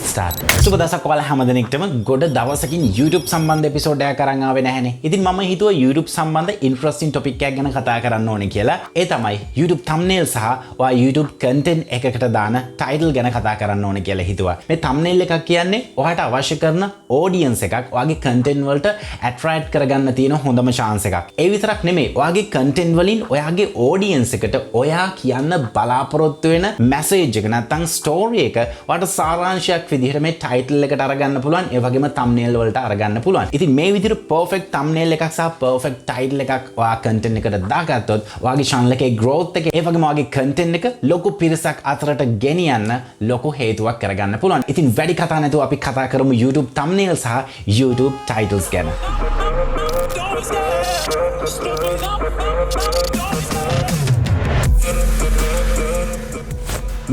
start. සුබ දවසක් ඔයාලා හැමදෙනෙක්ටම ගොඩ දවසකින් YouTube සම්බන්ධ එපිසෝඩ් එකක් අරන් ආවේ නැහැනේ. ඉතින් මම හිතුවා YouTube සම්බන්ධ ඉන්ටරෙස්ටිං ටොපික් එකක් ගැන කතා කරන්න ඕනේ කියලා. ඒ තමයි YouTube thumbnail සහ ඔයා YouTube content එකකට දාන title ගැන කතා කරන්න ඕනේ කියලා හිතුවා. මේ thumbnail එකක් කියන්නේ ඔයාට අවශ්‍ය කරන audience එකක් ඔයාගේ content වලට attract කරගන්න තියෙන හොඳම chance එකක්. ඒ විතරක් නෙමෙයි ඔයාගේ content වලින් ඔයාගේ audience එකට ඔයා කියන්න බලාපොරොත්තු වෙන message එක නැත්නම් story එක ඔයාට සාරාංශයක් විදිහට මේ title එකට අරගන්න පුළුවන්. ඒ වගේම thumbnail වලට අරගන්න පුළුවන්. ඉතින් මේ විදිහට perfect thumbnail එකක් සහ perfect title එකක් ඔයා content එකට දාගත්තොත් ඔයාගේ channel එකේ growth එක ඒ වගේම ඔයාගේ content එක ලොකු පිරිසක් අතරට ගෙනියන්න ලොකු හේතුවක් කරගන්න පුළුවන්. ඉතින් වැඩි කතා නැතුව අපි කතා කරමු YouTube thumbnail සහ YouTube titles ගැන.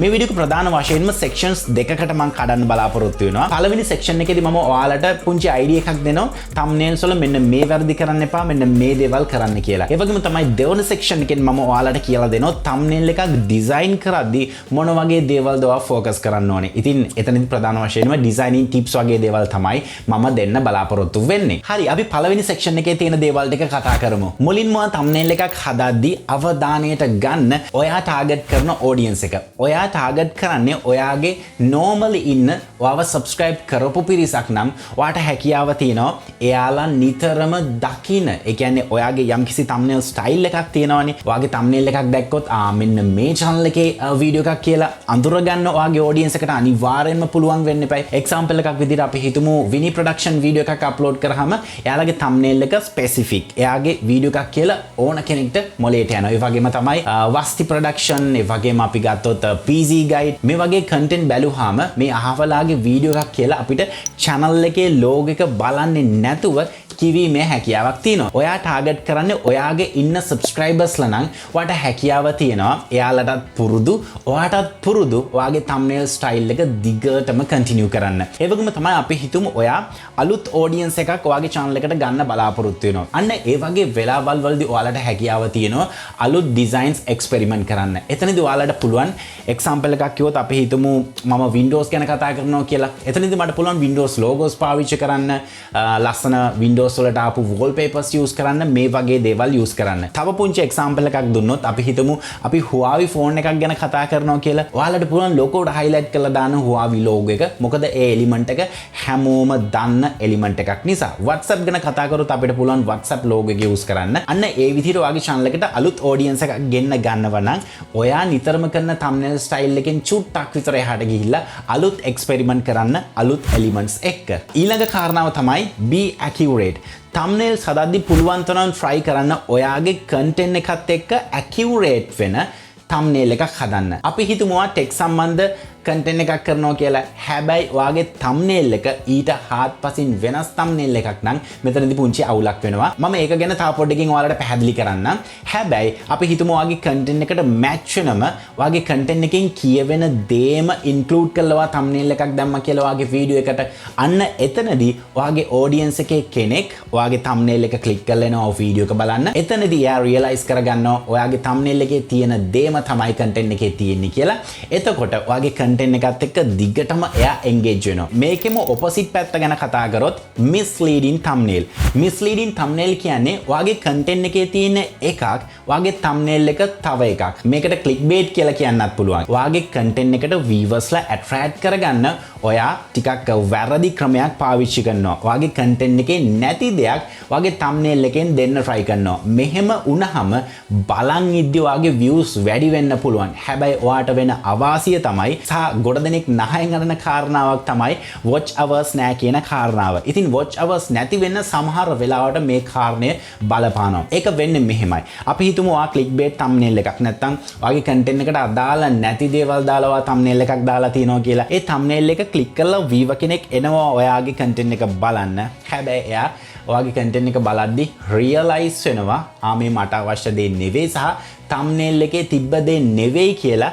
මේ වීඩියෝ එක ප්‍රධාන වශයෙන්ම sections දෙකකට මම කඩන්න බලාපොරොත්තු වෙනවා. පළවෙනි section එකේදී මම ඔයාලට පුංචි idea එකක් දෙනවා. thumbnails වල මෙන්න මේ වැරදි කරන්න එපා, මෙන්න මේ දේවල් කරන්න කියලා. ඒ වගේම තමයි දෙවෙනි section එකෙන් මම ඔයාලට කියලා දෙනවා thumbnail එකක් design කරද්දී මොන වගේ දේවල්ද ඔයා focus කරන්න ඕනේ. ඉතින් එතනදී ප්‍රධාන වශයෙන්ම designing tips වගේ දේවල් තමයි මම දෙන්න බලාපොරොත්තු වෙන්නේ. හරි, අපි පළවෙනි section එකේ තියෙන දේවල් ටික කතා කරමු. මුලින්ම thumbnail එකක් හදද්දී අවධානයට ගන්න ඔයා target කරන audience එක. ඔයා ටාගට් කරන්නේ ඔයාගේ normally ඉන්න ඔයාව subscribe කරපු පිරිසක් නම් ඔයාට හැකියාව තියෙනවා එයාලා නිතරම දකින්න. ඒ කියන්නේ ඔයාගේ යම්කිසි thumbnail style එකක් තියෙනවනේ. ඔයාගේ thumbnail එකක් දැක්කොත් මෙන්න මේ channel එකේ වීඩියෝ එකක් කියලා අඳුරගන්න ඔයාගේ audience එකට අනිවාර්යෙන්ම පුළුවන් වෙන්න එපයි. example එකක් විදිහට අපි හිතමු විනි production වීඩියෝ එකක් upload කරාම එයාලගේ thumbnail එක specific. එයාගේ වීඩියෝ එකක් කියලා ඕන කෙනෙක්ට මොලේට යනවා. ඒ වගේම තමයි වස්ති production, ඒ වගේම අපි ගත්තොත් easy guide මේ වගේ content බැලුවාම මේ අහවලාගේ වීඩියෝ එකක් කියලා අපිට channel එකේ logo එක බලන්නේ නැතුව කිවීමේ හැකියාවක් තියෙනවා. ඔයා ටාගට් කරන්නේ ඔයාගේ ඉන්න subscribersලා නම් ඔයාට හැකියාව තියෙනවා එයාලටත් පුරුදු ඔයාටත් පුරුදු ඔයාගේ thumbnail style එක දිගටම continue කරන්න. ඒ වගේම තමයි අපි හිතමු ඔයා අලුත් audience එකක් ඔයාගේ channel එකට ගන්න බලාපොරොත්තු වෙනවා. අන්න ඒ වගේ වෙලාවල් වලදී ඔයාලට හැකියාව තියෙනවා අලුත් designs experiment කරන්න. එතනදී ඔයාලට පුළුවන් example එකක් කිව්වොත් අපි හිතමු මම Windows ගැන කතා කරනවා කියලා. එතනදී මට පුළුවන් Windows logos පාවිච්චි කරන්න, ලස්සන Windows වලට ආපු wallpapers use කරන්න, මේ වගේ දේවල් use කරන්න. තව පුංචි example එකක් දුන්නොත් අපි හිතමු අපි Huawei phone එකක් ගැන කතා කරනවා කියලා. ඔයාලට පුළුවන් logo එක highlight කරලා දාන්න Huawei logo එක. මොකද ඒ element එක හැමෝම දන්න element එකක් නිසා. WhatsApp ගැන කතා කරොත් අපිට පුළුවන් WhatsApp logo එක use කරන්න. අන්න ඒ විදිහට ඔයාගේ channel එකට අලුත් audience එකක් ගෙන්න ගන්නවා නම් ඔයා නිතරම කරන thumbnail style එකෙන් චුට්ටක් විතර එහාට ගිහිල්ලා අලුත් experiment කරන්න අලුත් elements එක්ක. ඊළඟ කාරණාව තමයි be accurate. thumbnails හදද්දී පුළුවන් තරම් try කරන්න ඔයාගේ content එකත් එක්ක accurate වෙන thumbnail එකක් හදන්න. අපි හිතමු text සම්බන්ධ content එකක් කරනවා කියලා. හැබැයි ඔයාගේ thumbnail එක ඊට හාත්පසින් වෙනස් thumbnail එකක් නම් මෙතනදී පුංචි අවුලක් වෙනවා. මම ඒක ගැන තව පොඩ්ඩකින් ඔයාලට පැහැදිලි කරන්නම්. හැබැයි අපි හිතමු ඔයාගේ content එකට match වෙනම ඔයාගේ content එකෙන් කියවෙන දේම include කරලා ඔයා thumbnail එකක් දැම්මා කියලා ඔයාගේ වීඩියෝ එකට. අන්න එතනදී ඔයාගේ audience එකේ කෙනෙක් ඔයාගේ thumbnail එක click කරලා එනවා වීඩියෝ එක බලන්න. එතනදී එයා realize කරගන්නවා ඔයාගේ thumbnail එකේ තියෙන දේම තමයි content එකේ තියෙන්නේ කියලා. එතකොට ඔයාගේ content එකත් එක්ක දිගටම එයා engage වෙනවා. මේකෙම opposite පැත්ත ගැන කතා කරොත් misleading thumbnail. misleading thumbnail කියන්නේ ඔයාගේ content එකේ තියෙන එකක් ඔයාගේ thumbnail එක තව එකක්. මේකට clickbait කියලා කියන්නත් පුළුවන්. ඔයාගේ content එකට viewersලා attract කරගන්න ඔයා ටිකක් වැරදි ක්‍රමයක් පාවිච්චි කරනවා. ඔයාගේ content එකේ නැති දෙයක් ඔයාගේ thumbnail එකෙන් දෙන්න try කරනවා. මෙහෙම වුණාම බලන් ඉද්දි ඔයාගේ views වැඩි වෙන්න පුළුවන්. හැබැයි ඔයාට වෙන අවාසිය තමයි ගොඩ දෙනෙක් නහයෙන් අරන කාරණාවක් තමයි watch hours නෑ කියන කාරණාව. ඉතින් watch hours නැති වෙන්න සමහර වෙලාවට මේ කාරණය බලපානවා. ඒක වෙන්නේ මෙහෙමයි. අපි හිතමු ඔයා clickbait thumbnail එකක් නැත්තම් ඔයාගේ content එකට අදාළ නැති දේවල් දාලා ඔයා thumbnail එකක් දාලා තියෙනවා කියලා. ඒ thumbnail එක click කරලා viewer කෙනෙක් එනවා ඔයාගේ content එක බලන්න. හැබැයි එයා ඔයාගේ content එක බලද්දි realize වෙනවා මේ මට අවශ්‍ය දේ නෙවෙයි සහ thumbnail එකේ තිබ්බ දේ නෙවෙයි කියලා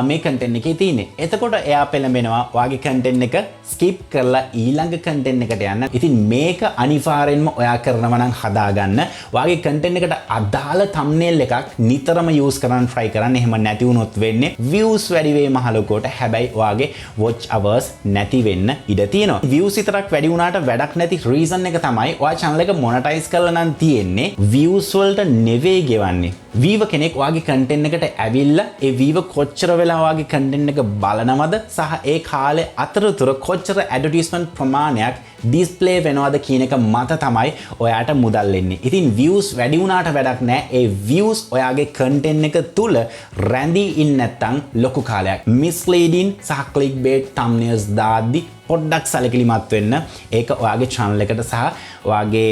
මේ content එකේ තියෙන්නේ. එතකොට එයා පෙළඹෙනවා ඔයාගේ content එක skip කරලා ඊළඟ content එකට යන්න. ඉතින් මේක අනිවාර්යෙන්ම ඔයා කරනවා නම් හදාගන්න. ඔයාගේ content එකට අදාළ thumbnail එකක් නිතරම use කරන්න try කරන්න. එහෙම නැති වුණොත් වෙන්නේ views වැඩි වෙයි මහලොකුවට. හැබැයි ඔයාගේ watch hours නැති වෙන්න ඉඩ තියෙනවා. views විතරක් වැඩි වුණාට වැඩක් නැති reason එක තමයි ඔයා channel එක monetize කරලා නම් තියෙන්නේ views වලට නෙවෙයි ගෙවන්නේ. viewer කෙනෙක් ඔයාගේ content එකට ඇවිල්ලා ඒ viewer කොච්චර වෙලා ඔයාගේ content එක බලනවද සහ ඒ කාලේ අතරතුර කොච්චර advertisement ප්‍රමාණයක් display වෙනවද කියන එක මත තමයි ඔයාට මුදල් එන්නේ. ඉතින් views වැඩි වුණාට වැඩක් නැහැ. ඒ views ඔයාගේ content එක තුල රැඳී ඉන්නේ නැත්නම් ලොකු කාලයක් misleading සහ clickbait thumbnails දාද්දි පොඩ්ඩක් සැලකිලිමත් වෙන්න. ඒක ඔයාගේ channel එකට සහ ඔයාගේ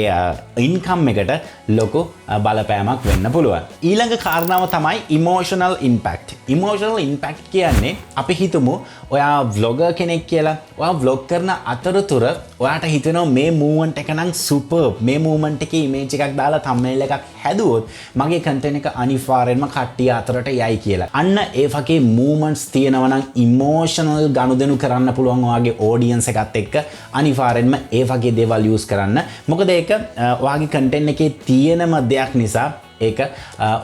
income එකට ලොකු බලපෑමක් වෙන්න පුළුවන්. ඊළඟ කාරණාව තමයි emotional impact. emotional impact කියන්නේ අපි හිතමු ඔයා vlogger කෙනෙක් කියලා. ඔයා vlog කරන අතරතුර ඔයාට හිතෙනවා මේ movement එක නම් superb. මේ movement එකේ image එකක් දාලා thumbnail එකක් හැදුවොත් මගේ content එක අනිවාර්යෙන්ම කට්ටිය අතරට යයි කියලා. අන්න ඒ වගේ movements තියෙනවා නම් emotional ගනුදෙනු කරන්න පුළුවන් ඔයාගේ audience එකත් එක්ක අනිවාර්යෙන්ම ඒ වගේ දේවල් use කරන්න. මොකද ඒක ඔයාගේ content එකේ තියෙනම දෙයක් නිසා ඒක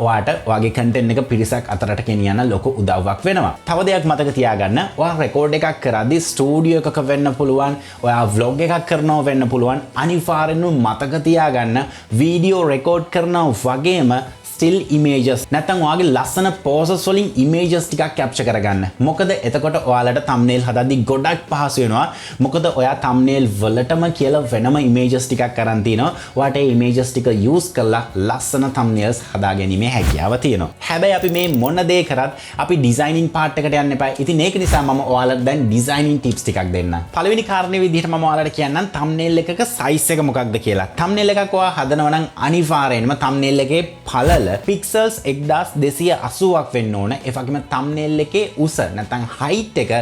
ඔයාට ඔයාගේ content එක පිරිසක් අතරට ගෙනියන්න ලොකු උදව්වක් වෙනවා. තව දෙයක් මතක තියාගන්න. ඔයා record එකක් කරද්දී studio එකක වෙන්න පුළුවන්. ඔයා vlog එකක් කරනවා වෙන්න පුළුවන්. අනිවාර්යෙන්ම මතක තියාගන්න video record කරනවා වගේම still images නැත්නම් ඔයාගේ ලස්සන poses වලින් images ටිකක් capture කරගන්න. මොකද එතකොට ඔයාලට thumbnail හදද්දී ගොඩක් පහසු වෙනවා. මොකද ඔයා thumbnail වලටම කියලා වෙනම images ටිකක් අරන් තිනවා. ඔයාට ඒ images ටික use කරලා ලස්සන thumbnails හදාගැනීමේ හැකියාව තියෙනවා. හැබැයි අපි මේ මොන දේ කරත් අපි designing part එකට යන්න එපා. ඉතින් ඒක නිසා මම ඔයාලට දැන් designing tips ටිකක් දෙන්නම්. පළවෙනි කාරණේ විදිහට මම ඔයාලට කියන්නම් thumbnail එකක size එක මොකක්ද කියලා. thumbnail එකක් ඔයා හදනවා නම් අනිවාර්යෙන්ම thumbnail එකේ පළල pixels 1280ක් වෙන්න ඕන. ඒ වගේම thumbnail එකේ උස නැත්නම් height එක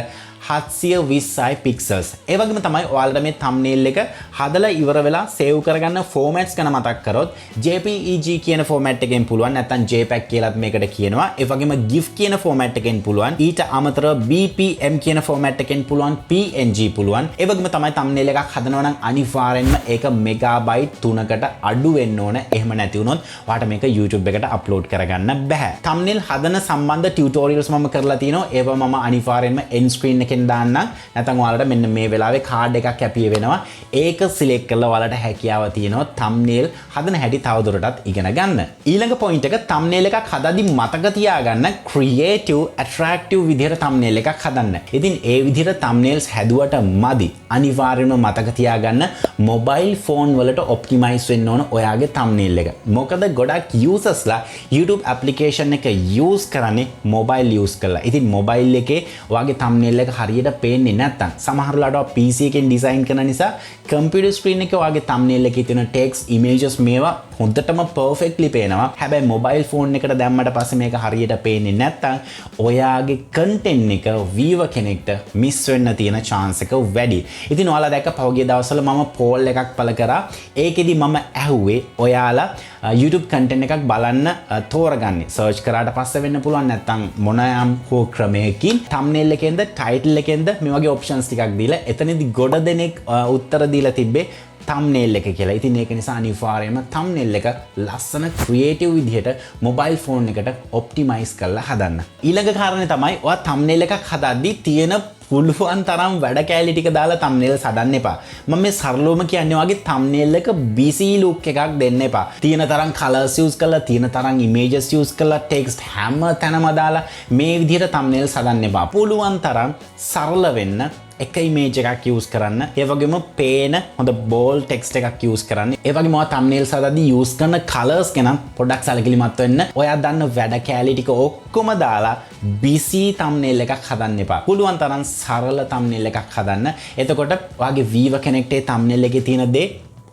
720යි pixels. ඒ වගේම තමයි ඔයාලට මේ thumbnail එක හදලා ඉවර වෙලා save කරගන්න formats ගැන මතක් කරොත් JPEG කියන format එකෙන් පුළුවන් නැත්නම් JPEG කියලාත් මේකට කියනවා. ඒ වගේම GIF කියන format එකෙන් පුළුවන්. ඊට අමතරව BPM කියන format එකෙන් පුළුවන්. PNG පුළුවන්. ඒ වගේම තමයි thumbnail එකක් හදනවා නම් අනිවාර්යෙන්ම ඒක megabyte 3කට අඩු වෙන්න ඕන. එහෙම නැති වුණොත් ඔයාට මේක YouTube එකට upload කරගන්න බෑ. thumbnail හදන සම්බන්ධ tutorials මම කරලා තිනවා. ඒවා මම අනිවාර්යෙන්ම end screen එකෙන් දාන්න. නැත්නම් ඔයාලට මෙන්න මේ වෙලාවේ කාඩ් එකක් කැපිය වෙනවා. ඒක සිලෙක්ට් කරලා ඔයාලට හැකියාව තියෙනවා thumbnail හදන හැටි තවදුරටත් ඉගෙන ගන්න. ඊළඟ පොයින්ට් එක thumbnail එකක් හදද්දි මතක තියාගන්න creative attractive විදිහට thumbnail එකක් හදන්න. ඉතින් ඒ විදිහට thumbnails හැදුවට මදි. අනිවාර්යයෙන්ම මතක තියාගන්න mobile phone වලට optimize වෙන්න ඕන ඔයාගේ thumbnail එක. මොකද ගොඩක් usersලා YouTube application එක use කරන්නේ mobile use කරලා. ඉතින් mobile එකේ ඔයාගේ thumbnail එක හරියට පේන්නේ නැත්තම් සමහරලාට PC එකෙන් design කරන නිසා computer screen එකේ ඔයාගේ thumbnail එකේ තියෙන text images මේවා හොඳටම perfectly පේනවා. හැබැයි mobile phone එකට දැම්මට පස්සේ මේක හරියට පේන්නේ නැත්තම් ඔයාගේ content එක viewer කෙනෙක්ට miss වෙන්න තියෙන chance එක වැඩි. ඉතින් ඔයාලා දැක්ක පහුගිය දවස්වල මම poll එකක් පළ කරා. ඒකෙදි මම ඇහුවේ ඔයාලා YouTube content එකක් බලන්න තෝරගන්නේ search කරාට පස්සේ වෙන්න පුළුවන් නැත්නම් මොනෑම් හෝ ක්‍රමයකින් thumbnail එකෙන්ද title එකෙන්ද මේ වගේ options ටිකක් දීලා එතනදී ගොඩ දෙනෙක් උත්තර දීලා තිබ්බේ thumbnail එක කියලා. ඉතින් ඒක නිසා අනිවාර්යයෙන්ම thumbnail එක ලස්සන creative විදිහට mobile phone එකට optimize කරලා හදන්න. ඊළඟ කාරණේ තමයි ඔයා thumbnail එකක් හදද්දී තියෙන පුළුවන් තරම් වැඩ කෑලි ටික දාලා thumbnails හදන්න එපා. මම මේ සරලවම කියන්නේ වගේ thumbnail එක busy look එකක් දෙන්න එපා. තියෙන තරම් colors use කරලා, තියෙන තරම් images use කරලා, text හැම තැනම දාලා මේ විදිහට thumbnails හදන්න එපා. පුළුවන් තරම් සරල වෙන්න එක image එකක් use කරන්න. ඒ වගේම පේන හොඳ bold text එකක් use කරන්න. ඒ වගේම ඔයා thumbnails හදද්දී use කරන colors ගැන පොඩ්ඩක් සැලකිලිමත් වෙන්න. ඔයා දන්න වැඩ කෑලි ටික ඔක්කොම දාලා busy thumbnail එකක් හදන්න එපා. පුළුවන් තරම් සරල thumbnail එකක් හදන්න. එතකොට ඔයාගේ viewer කෙනෙක්ට thumbnail එකේ තියෙන දේ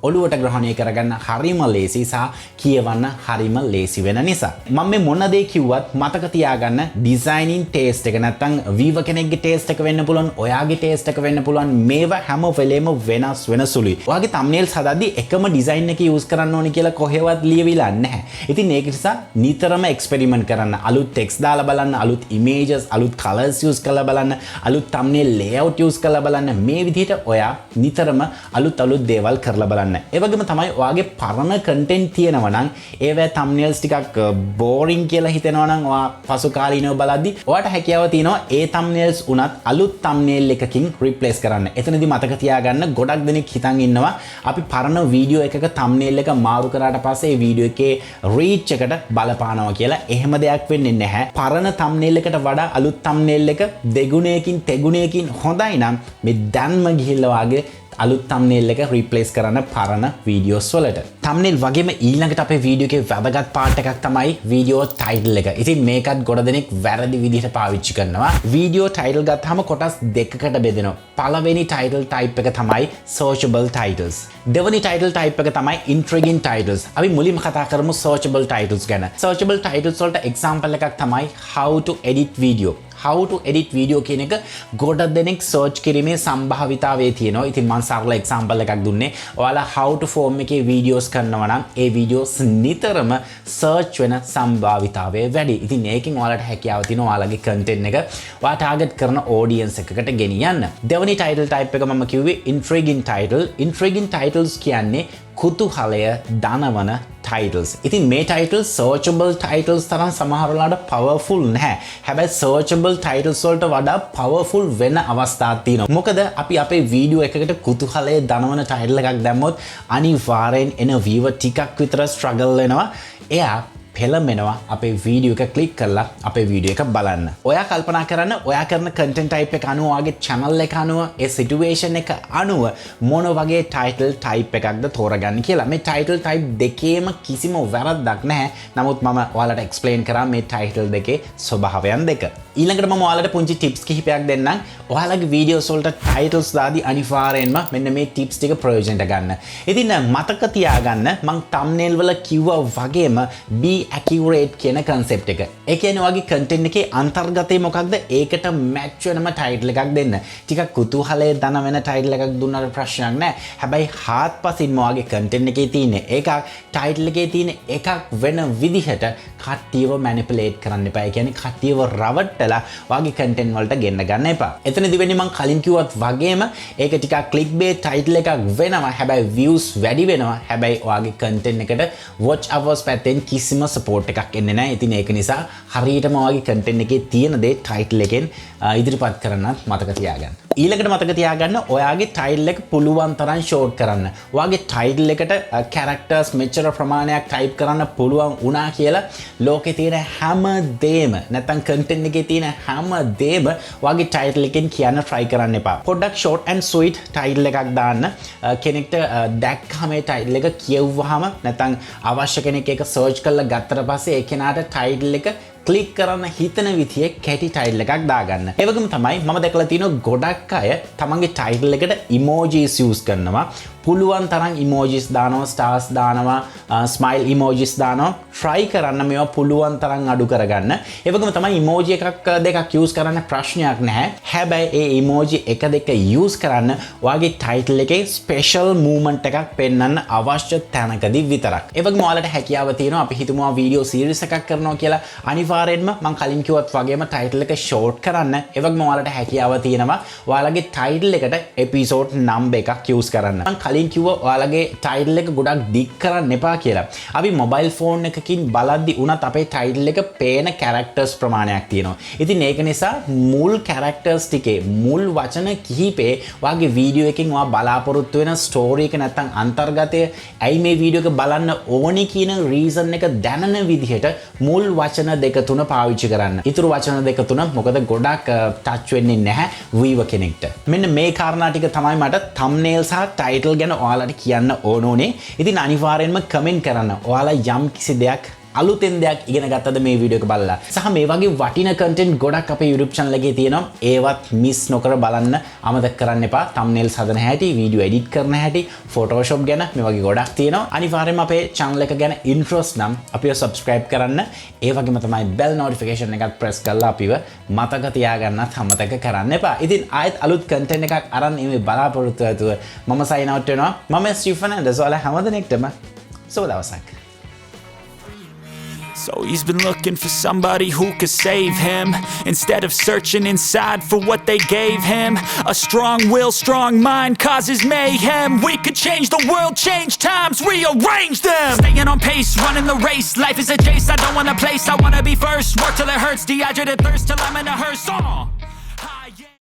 ඔළුවට ග්‍රහණය කරගන්න හරිම ලේසි සහ කියවන්න හරිම ලේසි වෙන නිසා. මම මේ මොන දේ කිව්වත් මතක තියාගන්න ඩිසයිනින් ටේස්ට් එක නැත්තම් වීවර් කෙනෙක්ගේ ටේස්ට් එක වෙන්න පුළුවන්, ඔයාගේ ටේස්ට් එක වෙන්න පුළුවන්. මේවා හැම වෙලේම වෙනස් වෙන සුළුයි. ඔයාගේ thumbnails හදද්දී එකම ඩිසයින් එක යූස් කරන්න ඕනේ කියලා කොහෙවත් ලියවිලා නැහැ. ඉතින් ඒක නිසා නිතරම එක්ස්පෙරිමන්ට් කරන්න. අලුත් ටෙක්ස්ට් දාලා බලන්න, අලුත් ඉමේජස්, අලුත් කලර්ස් යූස් කරලා බලන්න, අලුත් thumbnail layout යූස් කරලා බලන්න. මේ විදිහට ඔයා නිතරම අලුත් දේවල් කරලා බලන්න. ඒ වගේම තමයි ඔයාගේ පරණ content තියෙනවා නම් ඒවැ thumbnails ටිකක් boring කියලා හිතෙනවා නම් ඔයා පසු කාලීනව බලද්දි ඔයාට හැකියාව තියෙනවා ඒ thumbnails උනත් අලුත් thumbnail එකකින් replace කරන්න. එතනදී මතක තියාගන්න ගොඩක් දෙනෙක් හිතන් ඉන්නවා අපි පරණ වීඩියෝ එකක thumbnail එක මාරු කරාට පස්සේ ඒ වීඩියෝ එකේ reach එකට බලපානවා කියලා. එහෙම දෙයක් වෙන්නේ නැහැ. පරණ thumbnail එකට වඩා අලුත් thumbnail එක දෙගුණයකින් තෙගුණයකින් හොඳයි නම් මේ දැන්ම ගිහිල්ලා වාගේ අලුත් thumbnail එක replace කරන්න පරණ videos වලට. thumbnail වගේම ඊළඟට අපේ වීඩියෝ එකේ වැදගත් part එකක් තමයි video title එක. ඉතින් මේකත් ගොඩ දෙනෙක් වැරදි විදිහට පාවිච්චි කරනවා. video title ගත්තාම කොටස් දෙකකට බෙදෙනවා. පළවෙනි title type එක තමයි searchable titles. දෙවෙනි title type එක තමයි intriguing titles. අපි මුලින්ම කතා කරමු searchable titles ගැන. searchable titles වලට example එකක් තමයි how to edit video. how to edit video කියන එක ගොඩ දෙනෙක් search කිරීමේ සම්භාවිතාවය තියෙනවා. ඉතින් මම සරල example එකක් දුන්නේ. ඔයාලා how to form එකේ videos කරනවා නම් ඒ videos නිතරම search වෙන සම්භාවිතාවය වැඩි. ඉතින් ඒකෙන් ඔයාලට හැකියාව තියෙනවා ඔයාලගේ content එක ඔයා target කරන audience එකකට ගෙනියන්න. දෙවෙනි title type එක මම කිව්වේ intriguing title. intriguing titles කියන්නේ කුතුහලය දනවන titles. ඉතින් මේ titles searchable titles තරම් සමහර වෙලාවට powerful නැහැ. හැබැයි searchable titles වලට වඩා powerful වෙන අවස්ථාවක් තියෙනවා. මොකද අපි අපේ වීඩියෝ එකකට කුතුහලය දනවන title එකක් දැම්මොත් අනිවාර්යෙන් එන viewer ටිකක් විතර struggle වෙනවා. එයා පෙළඹෙනවා අපේ වීඩියෝ එක ක්ලික් කරලා අපේ වීඩියෝ එක බලන්න. ඔයා කල්පනා කරන්න ඔයා කරන content type එක අනුව ඔයාගේ channel එක අනුව ඒ situation එක අනුව මොන වගේ title type එකක්ද තෝරගන්න කියලා. මේ title type දෙකේම කිසිම වැරද්දක් නැහැ. නමුත් මම ඔයාලට explain කරා මේ title දෙකේ ස්වභාවයන් දෙක. ඊළඟට මම ඔයාලට පුංචි tips කිහිපයක් දෙන්නම්. ඔයාලගේ videos වලට titles දාදී අනිවාර්යෙන්ම මෙන්න මේ tips ටික ප්‍රයෝජනට ගන්න. ඉතින් මතක තියාගන්න මම thumbnail වල කිව්වා වගේම be accurate කියන concept එක. ඒ කියන්නේ ඔයාගේ content එකේ අන්තර්ගතය මොකක්ද? ඒකට match වෙනම title එකක් දෙන්න. ටිකක් කුතුහලයේ දන වෙන title එකක් දුන්නාට ප්‍රශ්නයක් නැහැ. හැබැයි හාත්පසින්ම ඔයාගේ content එකේ තියෙන එකක් title එකේ තියෙන එකක් වෙන විදිහට කට්ටියව manipulate කරන්න එපා. ඒ කියන්නේ කට්ටියව රවට්ටලා ඔයාගේ content වලට ගෙන්න ගන්න එපා. එතනදි වෙන්නේ මම කලින් කිව්වත් වගේම ඒක ටිකක් clickbait title එකක් වෙනවා. හැබැයි views වැඩි වෙනවා. හැබැයි ඔයාගේ content එකට watch hours පැත්තෙන් කිසිම support එකක් එන්නේ නැහැ. ඉතින් ඒක නිසා හරියටම ඔයාගේ content එකේ තියෙන දේ title එකෙන් ඉදිරිපත් කරන්නත් මතක තියාගන්න. ඊළඟට මතක තියාගන්න ඔයාගේ title එක පුළුවන් තරම් short කරන්න. ඔයාගේ title එකට characters මෙච්චර ප්‍රමාණයක් type කරන්න පුළුවන් වුණා කියලා ලෝකේ තියෙන හැම දෙම නැත්නම් content එකේ තියෙන හැම දෙම ඔයාගේ title එකෙන් කියන්න try කරන්න එපා. පොඩ්ඩක් short and sweet title එකක් දාන්න. කෙනෙක්ට දැක්කම මේ title එක කියවුවාම නැත්නම් අවශ්‍ය කෙනෙක් ඒක search කරලා ගත්තට පස්සේ ඒ කෙනාට title එක ක්ලික් කරන්න හිතන විදිහේ කැටි ටයිටල් එකක් දාගන්න. ඒ වගේම තමයි මම දැකලා තියෙනවා ගොඩක් අය තමන්ගේ ටයිටල් එකට emojis use කරනවා. පුළුවන් තරම් emojis දානවා, stars දානවා, smile emojis දානවා. try කරන්න මේවා පුළුවන් තරම් අඩු කරගන්න. ඒ වගේම තමයි emoji එකක් දෙකක් use කරන්න ප්‍රශ්නයක් නැහැ. හැබැයි ඒ emoji එක දෙක use කරන්න ඔයාගේ ටයිටල් එකේ special movement එකක් පෙන්වන්න අවශ්‍ය තැනකදී විතරක්. ඒ වගේම ඔයාලට හැකියාව තියෙනවා අපි හිතමු වීඩියෝ series එකක් කරනවා කියලා. අනිවාර්යෙන්ම මම කලින් කිව්වත් වගේම title එක short කරන්න. ඒ වගේම ඔයාලට හැකියාව තියෙනවා ඔයාලගේ title එකට episode number එකක් use කරන්න. මම කලින් කිව්වා ඔයාලගේ title එක ගොඩක් dig කරන්න එපා කියලා. අපි mobile phone එකකින් බලද්දි උනත් අපේ title එක පේන characters ප්‍රමාණයක් තියෙනවා. ඉතින් ඒක නිසා මුල් characters ටිකේ මුල් වචන කිහිපේ ඔයාගේ වීඩියෝ එකකින් ඔයා බලාපොරොත්තු වෙන story එක නැත්නම් අන්තර්ගතය ඇයි මේ වීඩියෝ එක බලන්න ඕනි කියන reason එක දැනන විදිහට මුල් වචන දෙක තුන පාවිච්චි කරන්න. ඊතුරු වචන දෙක තුන මොකද ගොඩක් ටච් වෙන්නේ නැහැ වීවර් කෙනෙක්ට. මෙන්න මේ කාරණා ටික තමයි මට thumbnail සහ title ගැන ඔයාලට කියන්න ඕනේ. ඉතින් අනිවාර්යෙන්ම කමෙන්ට් කරන්න. ඔයාලා යම් කිසි දෙයක් අලුතෙන් දෙයක් ඉගෙන ගත්තද මේ වීඩියෝ එක බලලා? සහ මේ වගේ වටින content ගොඩක් අපේ YouTube channel එකේ තියෙනවා. ඒවත් miss නොකර බලන්න අමතක කරන්න එපා. thumbnails හදන හැටි, video edit කරන හැටි, Photoshop ගැන මේ වගේ ගොඩක් තියෙනවා. අනිවාර්යයෙන්ම අපේ channel එක ගැන interest නම් අපිව subscribe කරන්න. ඒ වගේම තමයි bell notification එකත් press කරලා අපිව මතක තියාගන්නත් අමතක කරන්න එපා. ඉතින් ආයෙත් අලුත් content එකක් අරන් මේ බලාපොරොත්තු ඇතුව මම sign out වෙනවා. මම ස්ටීෆන් ඇන්ඩර්ස් ඔයාලා හැමදෙනෙක්ටම සුබ දවසක්. So he's been looking for somebody who could save him, instead of searching inside for what they gave him. A strong will, strong mind causes mayhem. We could change the world, change times, rearrange them. Staying on pace, running the race. Life is a chase, I don't want a place, I wanna be first. Work till it hurts, dehydrated thirst till I'm in a hearse.